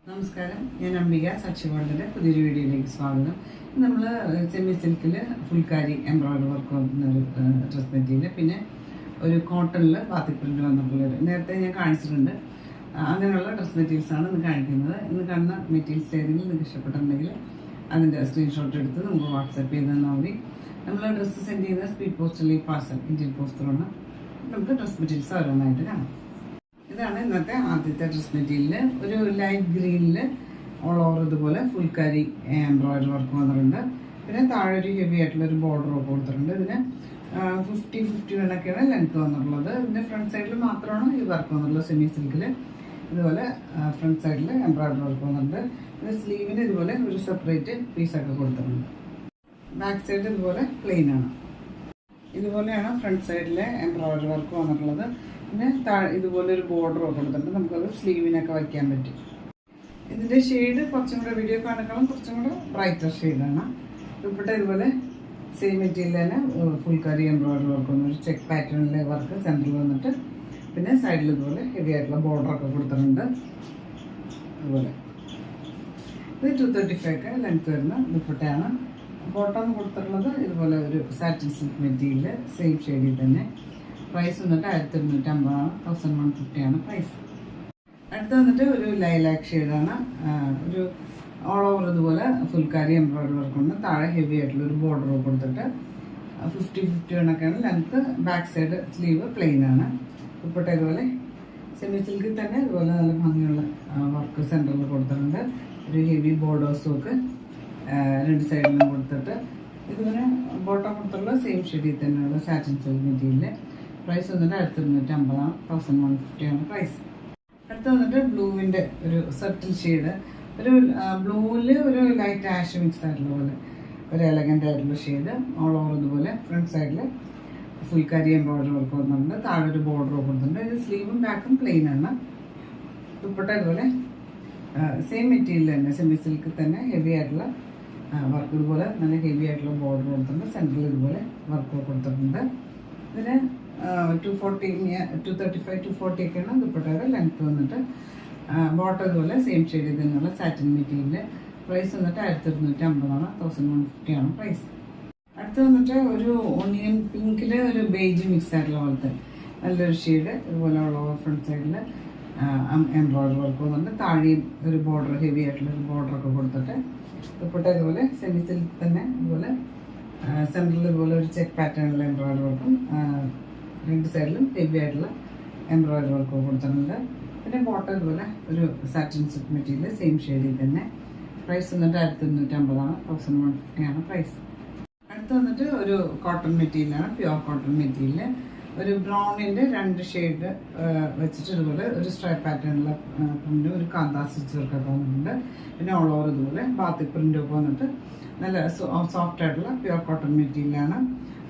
നമസ്കാരം, ഞാൻ അംബിക സാക്ഷിഗോൾഡിൻ്റെ പുതിയൊരു വീഡിയോയിലേക്ക് സ്വാഗതം. നമ്മൾ സെമി സിൽക്കിൽ ഫുൾക്കാരി എംബ്രോയിഡറി വർക്ക് വന്ന ഒരു ഡ്രസ് മെറ്റീരിയൽ, പിന്നെ ഒരു കോട്ടണിൽ ബാത്തിക് പ്രിന്റ് വന്നിട്ടുള്ളൊരു നേരത്തെ ഞാൻ കാണിച്ചിട്ടുണ്ട്. അങ്ങനെയുള്ള ഡ്രസ് മെറ്റീരിയൽസാണ് ഇന്ന് കാണിക്കുന്നത്. ഇന്ന് കാണുന്ന മെറ്റീരിയൽസ് ഏതെങ്കിലും നിങ്ങൾക്ക് ഇഷ്ടപ്പെട്ടിട്ടുണ്ടെങ്കിൽ അതിൻ്റെ സ്ക്രീൻഷോട്ട് എടുത്ത് നമുക്ക് വാട്സാപ്പ് ചെയ്ത് തന്നാൽ മതി. നമ്മൾ ഡ്രസ്സ് സെൻഡ് ചെയ്യുന്ന സ്പീഡ് പോസ്റ്റിൽ പാർസൽ ഇന്ത്യൻ പോസ്റ്റിലാണ്. നമുക്ക് ഡ്രസ് മെറ്റീരിയൽസ് ഓരോന്നായിട്ട് കാണാം. ഇതാണ് ഇന്നത്തെ ആദ്യത്തെ ഡ്രസ് മെറ്റീരിയൽ. ഒരു ലൈറ്റ് ഗ്രീനിൽ ഓൾ ഓവർ ഇതുപോലെ ഫുൾക്കാരി എംബ്രോയിഡറി വർക്ക് വന്നിട്ടുണ്ട്. പിന്നെ താഴെ ഒരു ഹെവി ആയിട്ടുള്ള ഒരു ബോർഡർ ഒക്കെ കൊടുത്തിട്ടുണ്ട്. ഇതിന് 50 കണക്കാണ് ലെങ്ത് വന്നിട്ടുള്ളത്. ഇതിൻ്റെ ഫ്രണ്ട് സൈഡിൽ മാത്രമാണ് ഈ വർക്ക് വന്നിട്ടുള്ളത്. സെമി സിൽക്കിൽ ഇതുപോലെ ഫ്രണ്ട് സൈഡിൽ എംബ്രോയിഡറി വർക്ക് വന്നിട്ടുണ്ട്. പിന്നെ സ്ലീവിന് ഇതുപോലെ ഒരു സെപ്പറേറ്റ് പീസൊക്കെ കൊടുത്തിട്ടുണ്ട്. ബാക്ക് സൈഡ് ഇതുപോലെ പ്ലെയിൻ ആണ്. ഇതുപോലെയാണ് ഫ്രണ്ട് സൈഡിലെ എംബ്രോയിഡറി വർക്ക് വന്നിട്ടുള്ളത്. പിന്നെ ഇതുപോലെ ഒരു ബോർഡർ ഒക്കെ കൊടുത്തിട്ടുണ്ട്. നമുക്കത് സ്ലീവിനൊക്കെ വയ്ക്കാൻ പറ്റും. ഇതിൻ്റെ ഷെയ്ഡ് കുറച്ചും കൂടെ വീഡിയോ കാണിക്കണം, കുറച്ചും കൂടെ ബ്രൈറ്റർ ഷെയ്ഡാണ്. ദുപ്പട്ട ഇതുപോലെ സെയിം മെറ്റീരിയൽ തന്നെ ഫുൾക്കാരി എംബ്രോയിഡറി വർക്ക് വന്നു. ഒരു ചെക്ക് പാറ്റേണിലെ വർക്ക് സെൻറ്ററിൽ വന്നിട്ട് പിന്നെ സൈഡിൽ ഇതുപോലെ ഹെവി ആയിട്ടുള്ള ബോർഡറൊക്കെ കൊടുത്തിട്ടുണ്ട്. ഇതുപോലെ ഇത് 235 ലെങ്ത് വരുന്ന ദുപ്പട്ടയാണ്. ബോട്ടം കൊടുത്തിട്ടുള്ളത് ഇതുപോലെ ഒരു സാറ്റിൻ സിൽക്ക് മെറ്റീരിയൽ സെയിം ഷെയ്ഡിൽ തന്നെ. പ്രൈസ് വന്നിട്ട് 1250 1150 പ്രൈസ്. അടുത്ത് വന്നിട്ട് ഒരു ലൈലാക്ക് ഷെയ്ഡാണ്. ഒരു ഓൾ ഓവർ ഇതുപോലെ ഫുൾക്കാരി എംബ്രോയിഡറി വർക്ക് ഉണ്ട്. താഴെ ഹെവി ആയിട്ടുള്ള ഒരു ബോർഡർ കൊടുത്തിട്ട് 50 കണക്കാണ് length. Back side sleeve plain ആണ്. ദുപ്പട്ട ഇതുപോലെ സെമി സിൽക്കിൽ തന്നെ ഇതുപോലെ നല്ല ഭംഗിയുള്ള വർക്ക് സെൻറ്ററിൽ കൊടുത്തിട്ടുണ്ട്. ഒരു ഹെവി ബോർഡേഴ്സും ഒക്കെ രണ്ട് സൈഡിലും കൊടുത്തിട്ട് ഇതുപോലെ ബോട്ടം കൊടുത്തുള്ള സെയിം ഷെയ്ഡിൽ തന്നെയുള്ള സാറ്റിൻ സിൽക്ക് മെറ്റീരിയൽ. പ്രൈസ് വന്നിട്ട് 1250 1150 പ്രൈസ്. അടുത്ത് വന്നിട്ട് ബ്ലൂവിൻ്റെ ഒരു സർട്ടിൽ ഷെയ്ഡ്. ഒരു ബ്ലൂവിൽ ഒരു ലൈറ്റ് ആഷ് മിക്സ് ആയിട്ടുള്ള പോലെ ഒരു എലഗൻ്റ് ആയിട്ടുള്ള ഷെയ്ഡ്. ഓൾ ഓവർ ഇതുപോലെ ഫ്രണ്ട് സൈഡിൽ ഫുൾക്കാരി എംബ്രോയിഡറി വർക്ക് വന്നിട്ടുണ്ട്. താഴെ ഒരു ബോർഡർ കൊടുത്തിട്ടുണ്ട്. ഇത് സ്ലീവും ബാക്കും പ്ലെയിൻ ആണ്. ദുപ്പട്ട ഇതുപോലെ സെയിം മെറ്റീരിയൽ തന്നെ സെമി സിൽക്ക് തന്നെ ഹെവി ആയിട്ടുള്ള വർക്ക്. ഇതുപോലെ നല്ല ഹെവി ആയിട്ടുള്ള ബോർഡർ കൊടുത്തിട്ടുണ്ട്. സെൻറ്ററിൽ ഇതുപോലെ വർക്ക് കൊടുത്തിട്ടുണ്ട്. ഇതിന് 235 240 ഒക്കെയാണ് ദുപ്പട്ടയുടെ ലെങ്ത് വന്നിട്ട്. ബോട്ടം ഇതുപോലെ സെയിം ഷെയ്ഡ് തന്നെയുള്ള സാറ്റിൻ മെറ്റീരിയൽ. പ്രൈസ് വന്നിട്ട് 1250 1150 പ്രൈസ്. അടുത്ത് വന്നിട്ട് ഒരു ഓണിയൻ പിങ്കിൽ ഒരു ബേജ് മിക്സ് ആയിട്ടുള്ള പോലത്തെ നല്ലൊരു ഷെയ്ഡ്. ഇതുപോലെ ഉള്ള ഫ്രണ്ട് സൈഡിൽ എംബ്രോയിഡറി വർക്ക് വന്നിട്ട് താഴെയും ഒരു ബോർഡർ ഹെവി ആയിട്ടുള്ള ഒരു ബോർഡറൊക്കെ കൊടുത്തിട്ട് ദുപ്പട്ട ഇതുപോലെ സെമി സിൽക്ക് തന്നെ ഇതുപോലെ സെൻറ്ററിൽ ഇതുപോലെ ഒരു ചെക്ക് പാറ്റേണിലുള്ള എംബ്രോയിഡറി വർക്കും രണ്ട് സൈഡിലും ഹെവി ആയിട്ടുള്ള എംബ്രോയിഡറി വർക്ക് കൊടുത്തിട്ടുണ്ട്. പിന്നെ ബോട്ടം ഇതുപോലെ ഒരു സാറ്റിൻ സിൽക്ക് മെറ്റീരിയൽ സെയിം ഷെയ്ഡിൽ തന്നെ. പ്രൈസ് വന്നിട്ട് 1250 1150 പ്രൈസ്. അടുത്ത് വന്നിട്ട് ഒരു കോട്ടൺ മെറ്റീരിയലാണ്, പ്യുവർ കോട്ടൺ മെറ്റീരിയൽ. ഒരു ബ്രൗണിൻ്റെ രണ്ട് ഷെയ്ഡ് വെച്ചിട്ട് ഇതുപോലെ ഒരു സ്ട്രൈപ്പ് പാറ്റേണിലുള്ള പ്രിൻ്റ്, ഒരു കാന്താ സ്റ്റിച്ച് വർക്കൊക്കെ വന്നിട്ടുണ്ട്. പിന്നെ ഓൾ ഓവർ ഇതുപോലെ ബാത്തിക് പ്രിൻ്റൊക്കെ വന്നിട്ട് നല്ല സോഫ്റ്റ് ആയിട്ടുള്ള പ്യുവർ കോട്ടൺ മെറ്റീരിയലാണ്.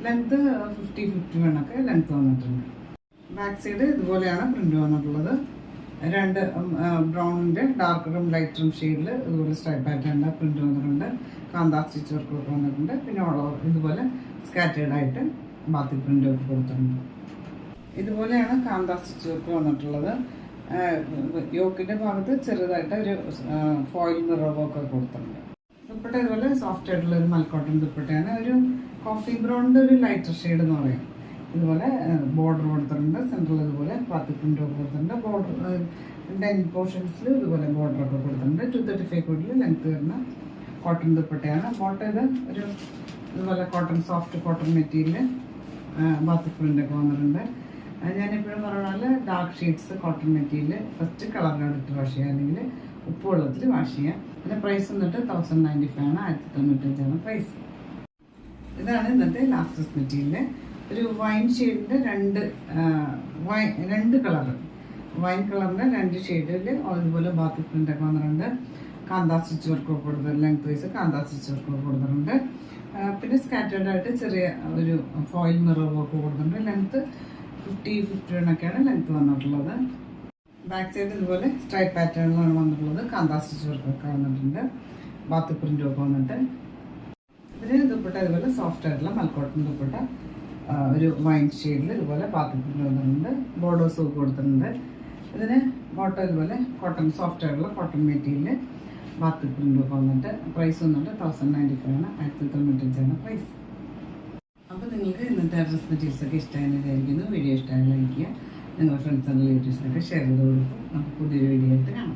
ലെങ്ത്ത് 50 കണക്ക് ലെങ്ത്ത് വന്നിട്ടുണ്ട്. ബാക്ക് സൈഡ് ഇതുപോലെയാണ് പ്രിന്റ് വന്നിട്ടുള്ളത്. രണ്ട് ബ്രൗണിൻ്റെ ഡാർക്കറും ലൈറ്ററും ഷെയ്ഡിൽ ഇതുപോലെ സ്ട്രൈപ്പ് പാറ്റേണിൻ്റെ പ്രിന്റ് വന്നിട്ടുണ്ട്. കാന്താ സ്റ്റിച്ച് വർക്കൊക്കെ വന്നിട്ടുണ്ട്. പിന്നെ ഓൾ ഓവർ ഇതുപോലെ സ്കാറ്റേർഡ് ആയിട്ട് ബാത്തിക് പ്രിൻ്റൊക്കെ കൊടുത്തിട്ടുണ്ട്. ഇതുപോലെയാണ് കാന്താ സ്റ്റിച്ച് വർക്ക് വന്നിട്ടുള്ളത്. യോക്കിൻ്റെ ഭാഗത്ത് ചെറുതായിട്ട് ഒരു ഫോയിൽ മിറർ വർക്ക് കൊടുത്തിട്ടുണ്ട്. ദുപ്പട്ട ഇതുപോലെ സോഫ്റ്റ് ആയിട്ടുള്ള ഒരു മൽക്കോട്ടൺ ദുപ്പട്ടയാണ്. ഒരു കോഫി ബ്രൗണിൻ്റെ ഒരു ലൈറ്റർ ഷെയ്ഡ് എന്ന് പറയും. ഇതുപോലെ ബോർഡർ കൊടുത്തിട്ടുണ്ട്. സെൻട്രൽ ഇതുപോലെ ബാത്തിക് പ്രിൻ്റൊക്കെ കൊടുത്തിട്ടുണ്ട്. ബോർഡർ എൻഡ് പോർഷൻസിൽ ഇതുപോലെ ബോർഡറൊക്കെ കൊടുത്തിട്ടുണ്ട്. 235 ലെങ്ത് വരുന്ന കോട്ടൺ ദുപ്പട്ടയാണ്. ബോട്ടം ഇത് ഒരു ഇതുപോലെ cotton soft cotton material batik പ്രിൻ്റൊക്കെ വന്നിട്ടുണ്ട്. ഞാനെപ്പോഴും പറയുന്ന പോലെ dark shades cotton material first colour എടുത്ത് വാഷ് ചെയ്യുക, അല്ലെങ്കിൽ ഉപ്പ് വെള്ളത്തിൽ വാഷ് ചെയ്യാം. ഇതിൻ്റെ പ്രൈസ് വന്നിട്ട് 1095 1995 പ്രൈസ്. ഇതാണ് ഇന്നത്തെ ലാസ്റ്റ് മെറ്റീരിയൽ. ഒരു വൈൻ ഷെയ്ഡിൻ്റെ രണ്ട് കളറ്, വൈൻ കളറിൻ്റെ രണ്ട് ഷെയ്ഡിൽ അതുപോലെ ബാത്തിക് പ്രിൻ്റൊക്കെ വന്നിട്ടുണ്ട്. കാന്താ സ്റ്റിച്ച് വർക്കൊക്കെ കൊടുത്തിട്ടുണ്ട്. ലെങ്ത് വൈസ് കാന്താ സ്റ്റിച്ച് വർക്കൊക്കെ കൊടുത്തിട്ടുണ്ട്. പിന്നെ സ്കാറ്റേർഡ് ആയിട്ട് ചെറിയ ഒരു ഫോയിൽ മിറർ വർക്ക് കൊടുത്തിട്ടുണ്ട്. ലെങ്ത്ത് 50 കണക്കാണ് ലെങ്ത്ത് വന്നിട്ടുള്ളത്. ബാക്ക് സൈഡ് ഇതുപോലെ സ്ട്രൈപ്പ് പാറ്റേണിലാണ് വന്നിട്ടുള്ളത്. കാന്താ സ്റ്റിച്ച് വർക്കൊക്കെ വന്നിട്ടുണ്ട്. ബാത്തിക് പ്രിൻ്റൊക്കെ വന്നിട്ട് ഇതിന് ദുപ്പട്ട ഇതുപോലെ സോഫ്റ്റ് ആയിട്ടുള്ള മൽക്കോട്ടൺ ദുപ്പട്ട ഒരു വൈൻ ഷെയ്ഡിൽ ഇതുപോലെ ബാത്തിക് പ്രിൻ്റ് വന്നിട്ടുണ്ട്. ബോർഡേഴ്സ് ഒക്കെ കൊടുത്തിട്ടുണ്ട്. ഇതിന് കോട്ടൺ പോലെ കോട്ടൺ സോഫ്റ്റ് ആയിട്ടുള്ള കോട്ടൺ മെറ്റീരിയൽ ബാത്തിക് പ്രിൻ്റ് ഒക്കെ വന്നിട്ട് പ്രൈസ് വന്നിട്ട് 1095 ആണ്, 1095 പ്രൈസ്. അപ്പോൾ നിങ്ങൾക്ക് ഇന്നത്തെ ഡ്രസ് മെറ്റീരിയൽസൊക്കെ ഇഷ്ടമായെന്ന് വിചാരിക്കുന്നു. വീഡിയോ ഇഷ്ടമായി ലൈക്ക് ചെയ്യുക, നിങ്ങളുടെ ഫ്രണ്ട്സ് ആൻഡ് റിലേറ്റീവ്സിനൊക്കെ ഷെയർ ചെയ്ത് കൊടുക്കും. നമുക്ക് പുതിയൊരു വീഡിയോ ആയിട്ട് കാണാം.